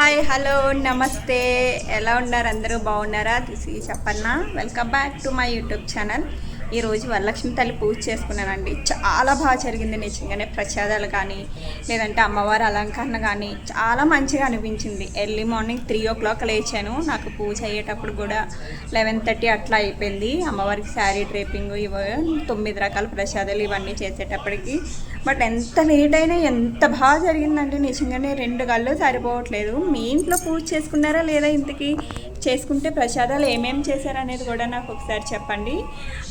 Hi hello నమస్తే, ఎలా ఉన్నారు? అందరూ బాగున్నారా? This is Cheppanna. Welcome back to my YouTube channel. ఈరోజు వరలక్ష్మి తల్లి పూజ చేసుకున్నానండి. చాలా బాగా జరిగింది. నిజంగానే ప్రసాదాలు కానీ లేదంటే అమ్మవారి అలంకరణ కానీ చాలా మంచిగా అనిపించింది. ఎర్లీ మార్నింగ్ 3 o'clock లేచాను. నాకు పూజ అయ్యేటప్పుడు కూడా 11:30 అట్లా అయిపోయింది. అమ్మవారికి శారీ డ్రేపింగ్ 9 రకాల ప్రసాదాలు ఇవన్నీ చేసేటప్పటికి. బట్ ఎంత లేట్ అయినా ఎంత బాగా జరిగిందంటే నిజంగానే 2 కళ్ళు సరిపోవట్లేదు. మీ ఇంట్లో పూజ చేసుకున్నారా లేదా? ఇంతకీ చేసుకుంటే ప్రసాదాలు ఏమేమి చేశారనేది కూడా నాకు ఒకసారి చెప్పండి.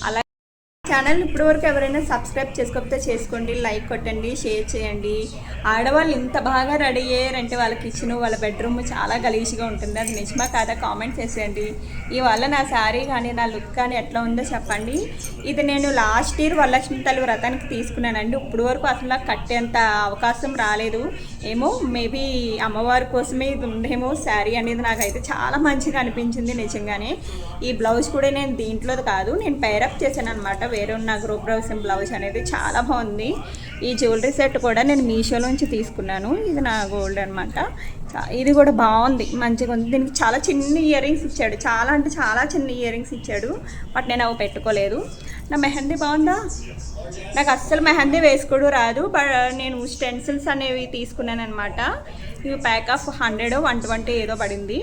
అలా ఛానల్ ఇప్పటివరకు ఎవరైనా సబ్స్క్రైబ్ చేసుకోకపోతే చేసుకోండి, లైక్ కొట్టండి, షేర్ చేయండి. ఆడవాళ్ళు ఇంత బాగా రెడీ అయ్యారంటే వాళ్ళ కిచెన్ వాళ్ళ బెడ్రూమ్ చాలా గలీజ్గా ఉంటుంది. అది నిజమా కాదా కామెంట్ చేసేయండి. ఇవాళ నా శారీ కానీ నా లుక్ కానీ ఎట్లా ఉందో చెప్పండి. ఇది నేను లాస్ట్ ఇయర్ వరలక్ష్మి తల్లి వ్రతానికి తీసుకున్నానండి. ఇప్పుడు వరకు అసలు నాకు కట్టేంత అవకాశం రాలేదు. ఏమో మేబీ అమ్మవారి కోసమే ఇది ఉందేమో శారీ అనేది. నాకైతే చాలా మంచిగా అనిపించింది నిజంగానే. ఈ బ్లౌజ్ కూడా నేను దీంట్లోది కాదు, నేను పేరప్ చేశాను అనమాట. వేరే ఉన్న గ్రూప్ బ్లౌజ్ అనేది చాలా బాగుంది. ఈ జ్యువెలరీ సెట్ కూడా నేను మీషోలోంచి తీసుకున్నాను. ఇది నా గోల్డ్ అనమాట. ఇది కూడా బాగుంది, మంచిగా ఉంది. దీనికి చాలా చిన్న ఇయర్ రింగ్స్ ఇచ్చాడు, చాలా అంటే చాలా చిన్న ఇయర్ రింగ్స్ ఇచ్చాడు. బట్ నేను అవి పెట్టుకోలేదు. నా మెహందీ బాగుందా? నాకు అస్సలు మెహందీ వేసుకోవడం రాదు. బట్ నేను స్టెన్సిల్స్ అనేవి తీసుకున్నాను అనమాట. ఇవి ప్యాక్ ఆఫ్ 100 120 ఏదో పడింది.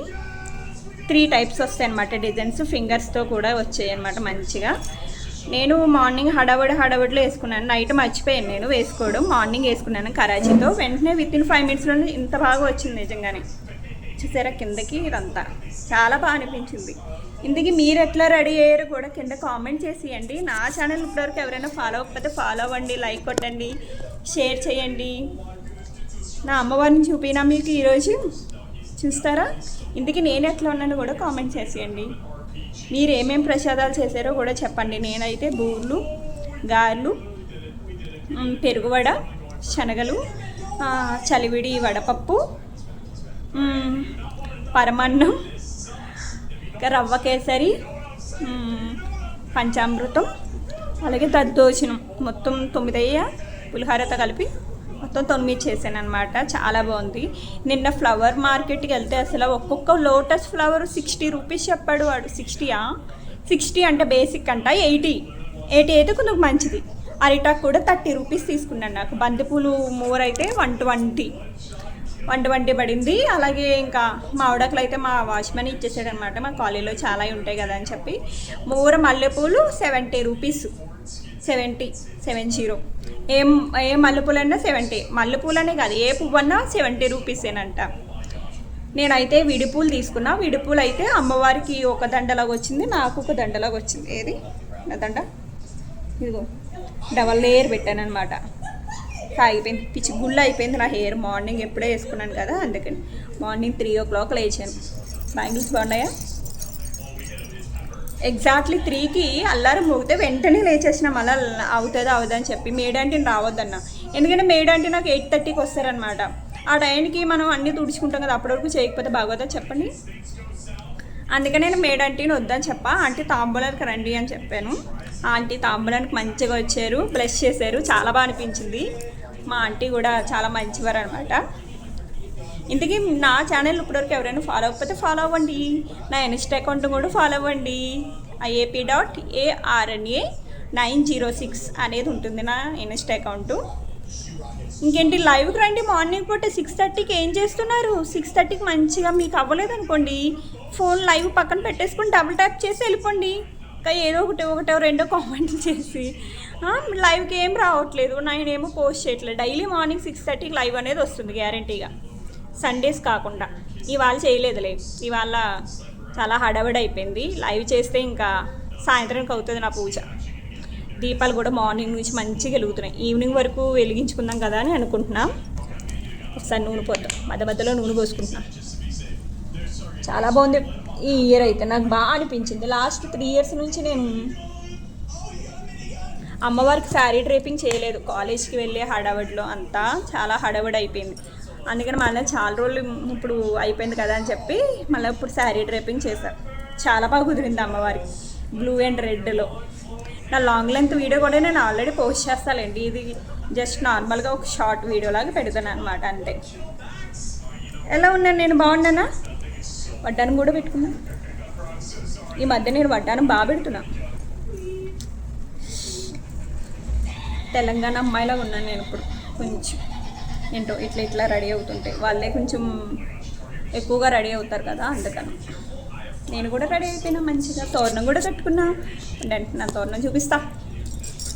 3 టైప్స్ వస్తాయి అనమాట డిజైన్స్. ఫింగర్స్తో కూడా వచ్చాయి అనమాట మంచిగా. నేను మార్నింగ్ హడావుడిలో వేసుకున్నాను. నైట్ మర్చిపోయాను నేను వేసుకోవడం. మార్నింగ్ వేసుకున్నాను కరాచీతో. వెంటనే వితిన్ 5 minutesలోనే ఇంత బాగా వచ్చింది నిజంగానే. చూసారా కిందకి ఇదంతా చాలా బాగా అనిపించింది. ఇందుకు మీరు ఎట్లా రెడీ అయ్యారో కూడా కింద కామెంట్ చేసేయండి. నా ఛానల్ ఇప్పటివరకు ఎవరైనా ఫాలో అవ్వకపోతే ఫాలో అవ్వండి, లైక్ కొట్టండి, షేర్ చేయండి. నా అమ్మవారిని చూపినా మీకు ఈరోజు చూస్తారా? ఇందుకు నేను ఎట్లా ఉన్నానో కూడా కామెంట్ చేసేయండి. మీరు ఏమేమి ప్రసాదాలు చేశారో కూడా చెప్పండి. నేనైతే బూర్లు, గారెలు, పెరుగువడ, శనగలు, చలివిడి వడపప్పు, పరమాన్నం, రవ్వ కేసరి, పంచామృతం, అలాగే దద్దోజనం మొత్తం 9 పులిహారతో కలిపి మొత్తం 9 చేశాను అనమాట. చాలా బాగుంది. నిన్న ఫ్లవర్ మార్కెట్కి వెళ్తే అసలు ఒక్కొక్క లోటస్ ఫ్లవర్ 60 రూపీస్ చెప్పాడు వాడు. 60 అంటే బేసిక్ అంట. 80 అయితే కొంచెం మంచిది. అరిటాక్ కూడా 30 రూపీస్ తీసుకున్నాను. నాకు బంతిపూలు మూర అయితే 120 పడింది. అలాగే ఇంకా మామిడాకులు అయితే మా వాచ్మెన్ ఇచ్చేసాడు అనమాట. మా కాలేజీలో చాలా ఉంటాయి కదా అని చెప్పి. మూర మల్లెపూలు 70 రూపీస్. 70 ఏ మల్లెపూలన్నా 70. మల్లెపూలనే కాదు, ఏ పువ్వు అన్నా 70 రూపీసేనంట. నేనైతే విడిపూలు తీసుకున్నా. విడిపూలు అయితే అమ్మవారికి ఒక దండలాగా వచ్చింది, నాకు ఒక దండలాగా వచ్చింది. ఏది నా దండ? ఇదిగో డబల్ లేయర్ పెట్టాను అనమాట. సాగిపోయింది, పిచ్చి గుళ్ళు అయిపోయింది నా హెయిర్. మార్నింగ్ ఎప్పుడే వేసుకున్నాను కదా, అందుకని మార్నింగ్ 3 o'clock లేచాను. బ్యాంగిల్స్ బాగున్నాయా? ఎగ్జాక్ట్లీ 3కి అల్లారం మోగితే వెంటనే లేచేసిన. మళ్ళీ అవుతుందని చెప్పి మేడంటిని రావద్దన్న. ఎందుకంటే మేడంటి నాకు 8:30కి వస్తారనమాట. ఆ టైంకి మనం అన్నీ తుడుచుకుంటాం కదా, అప్పటి వరకు చేయకపోతే బాగోదా చెప్పండి. అందుకని నేను మేడంటిని వద్దని చెప్పా. ఆంటీ తాంబూలానికి రండి అని చెప్పాను. ఆంటీ తాంబూలానికి మంచిగా వచ్చారు, బ్లెస్ చేశారు. చాలా బాగా అనిపించింది. మా ఆంటీ కూడా చాలా మంచివారు అనమాట. ఇంతకీ నా ఛానల్ ఇప్పటివరకు ఎవరైనా ఫాలో అవ్వకపోతే ఫాలో అవ్వండి. నా ఇన్స్టా అకౌంట్ కూడా ఫాలో అవ్వండి. IAP.ARNA906 అనేది ఉంటుంది నా ఇన్స్టా అకౌంటు. ఇంకేంటి, లైవ్కి రండి. మార్నింగ్ పూట 6:30కి ఏం చేస్తున్నారు? 6:30కి మంచిగా మీకు అవ్వలేదు అనుకోండి, ఫోన్ లైవ్ పక్కన పెట్టేసుకొని డబుల్ ట్యాప్ చేసి వెళ్ళిపోండి. ఇంకా ఏదో ఒకటో రెండో కామెంట్లు చేసి లైవ్కి ఏం రావట్లేదు, నేనేమో పోస్ట్ చేయట్లేదు. డైలీ మార్నింగ్ 6:30కి లైవ్ అనేది వస్తుంది గ్యారంటీగా, సండేస్ కాకుండా. ఇవాళ చేయలేదులే, ఇవాళ చాలా హడావిడి అయిపోయింది. లైవ్ చేస్తే ఇంకా సాయంత్రానికి అవుతుంది నా పూజ. దీపాలు కూడా మార్నింగ్ నుంచి మంచిగా వెలుగుతున్నాయి. ఈవినింగ్ వరకు వెలిగించుకుందాం కదా అని అనుకుంటున్నాం. ఒకసారి నూనె పోతాం, మధ్యలో నూనె పోసుకుంటున్నాం. చాలా బాగుంది ఈ ఇయర్ అయితే, నాకు బాగా అనిపించింది. లాస్ట్ 3 years నుంచి నేను అమ్మవారికి శారీ డ్రేపింగ్ చేయలేదు. కాలేజ్కి వెళ్ళే హడావిడిలో అంతా చాలా హడావిడి అయిపోయింది. అందుకని మళ్ళీ చాలా రోజులు ఇప్పుడు అయిపోయింది కదా అని చెప్పి మళ్ళీ ఇప్పుడు శారీ డ్రేపింగ్ చేశాను. చాలా బాగా కుదిరింది అమ్మవారికి. బ్లూ అండ్ రెడ్లో నా లాంగ్ లెంత్ వీడియో కూడా నేను ఆల్రెడీ పోస్ట్ చేస్తానండి. ఇది జస్ట్ నార్మల్గా ఒక షార్ట్ వీడియో లాగా పెడతాను అనమాట, అంతే. ఎలా ఉన్నాను నేను? బాగున్నానా? వడ్డానం కూడా పెట్టుకున్నా. ఈ మధ్య నేను వడ్డానం బాగా పెడుతున్నా. తెలంగాణ అమ్మాయిలాగా ఉన్నాను నేను ఇప్పుడు. కొంచెం ఏంటో ఇట్లా రెడీ అవుతుంటే వాళ్ళే కొంచెం ఎక్కువగా రెడీ అవుతారు కదా, అందుకని నేను కూడా రెడీ అయిపోయినా. మంచిగా తోరణం కూడా కట్టుకున్నా. అంటే నా తోరణం చూపిస్తా.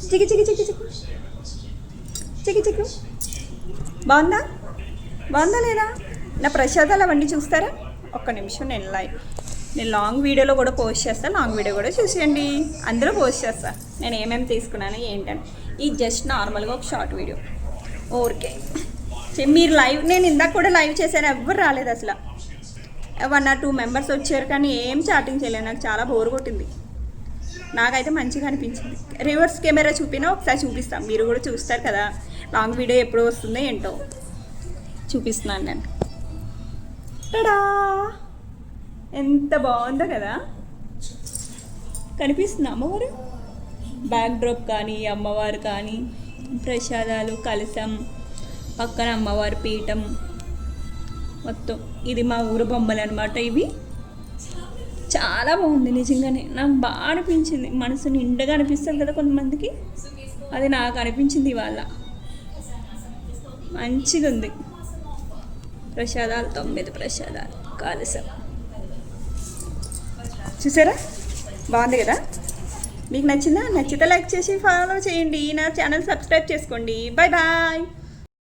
చికి చికి చికి చికి చికి చికి. బాగుందా? బాగుందా లేదా? నా ప్రసాదాలు అవన్నీ చూస్తారా? ఒక్క నిమిషం నేను లాంగ్ వీడియోలో కూడా పోస్ట్ చేస్తాను. లాంగ్ వీడియో కూడా చూసేయండి, అందులో పోస్ట్ చేస్తాను నేను ఏమేమి తీసుకున్నాను ఏంటని. ఈ జస్ట్ నార్మల్గా ఒక షార్ట్ వీడియో ఓకే. మీరు లైవ్, నేను ఇందాక కూడా లైవ్ చేశాను, ఎవ్వరు రాలేదు అసలు. 1 or 2 మెంబర్స్ వచ్చారు కానీ ఏం చాటింగ్ చేయలేదు. నాకు చాలా బోర్ కొట్టింది. నాకైతే మంచిగా అనిపించింది. రివర్స్ కెమెరా చూపినా ఒకసారి చూపిస్తాం, మీరు కూడా చూస్తారు కదా. లాంగ్ వీడియో ఎప్పుడు వస్తుందో ఏంటో చూపిస్తున్నాను నేను. టడా, ఎంత బాగుందో కదా. కనిపిస్తుంది అమ్మవారు బ్యాక్ డ్రాప్ కానీ, అమ్మవారు కానీ, ప్రసాదాలు, కలశం, పక్కన అమ్మవారి పీఠం మొత్తం. ఇది మా ఊరు బొమ్మలు అనమాట. ఇవి చాలా బాగుంది నిజంగానే. నాకు బాగా అనిపించింది. మనసు నిండుగా అనిపిస్తుంది కదా కొంతమందికి, అది నాకు అనిపించింది ఇవాళ. మంచిగా ఉంది. ప్రసాదాలు 9 ప్రసాదాలు, కలశం. చూసారా, బాగుంది కదా. మీకు నచ్చిందా? నచ్చితే లైక్ చేసి ఫాలో చేయండి. నా ఛానల్ సబ్స్క్రైబ్ చేసుకోండి. Bye bye.